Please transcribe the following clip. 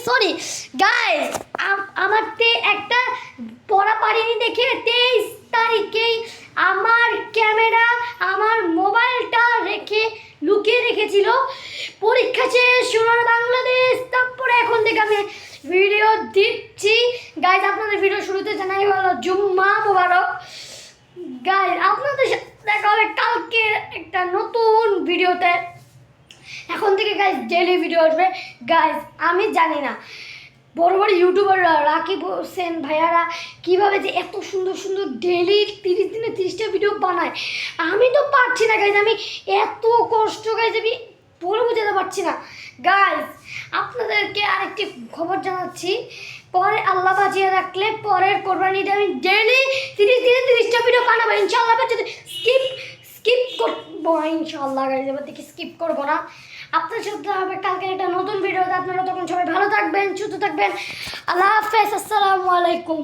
Sorry guys, আমারতে একটা পড়া পারিনি দেখে 23 তারিখেই আমার ক্যামেরা আমার মোবাইলটা লুকিয়ে রেখেছিল। পরীক্ষা শেষ সোনার বাংলাদেশ, তারপরে এখন থেকে আমি ভিডিও দিচ্ছি। গাইস, আপনাদের ভিডিও শুরুতে জানাই হলো জুম্মা মোবারক। গাইস, আপনাদের সাথে দেখা হবে কালকে একটা নতুন ভিডিওতে। এখন থেকে গাইস ডেইলি ভিডিও আসবে। গাইস, আমি জানি না বড় বড় ইউটিউবাররা রাকিব হোসেন ভাইয়ারা কীভাবে যে এত সুন্দর সুন্দর ডেইলি 30 দিনে 30টা ভিডিও বানায়। আমি তো পারছি না গাইস, আমি এত কষ্ট গাইস আমি বলে বোঝাতে পারছি না। গাইস, আপনাদেরকে আরেকটি খবর জানাচ্ছি, পরে আল্লাহ বাঁচিয়ে রাখলে পরের কোরবানিতে আমি ডেইলি 30 দিনে 30টা ভিডিও বানাবো ইনশাআল্লাহ। যদি স্কিপ করবো ইনশাআল্লাহ গাইস, এবার দেখি স্কিপ করবো না। আপনার সাথে হবে কালকে একটা নতুন ভিডিওতে। আপনারা তখন সবাই ভালো থাকবেন, সুস্থ থাকবেন। আল্লাহ হাফেজ, আসসালামু আলাইকুম।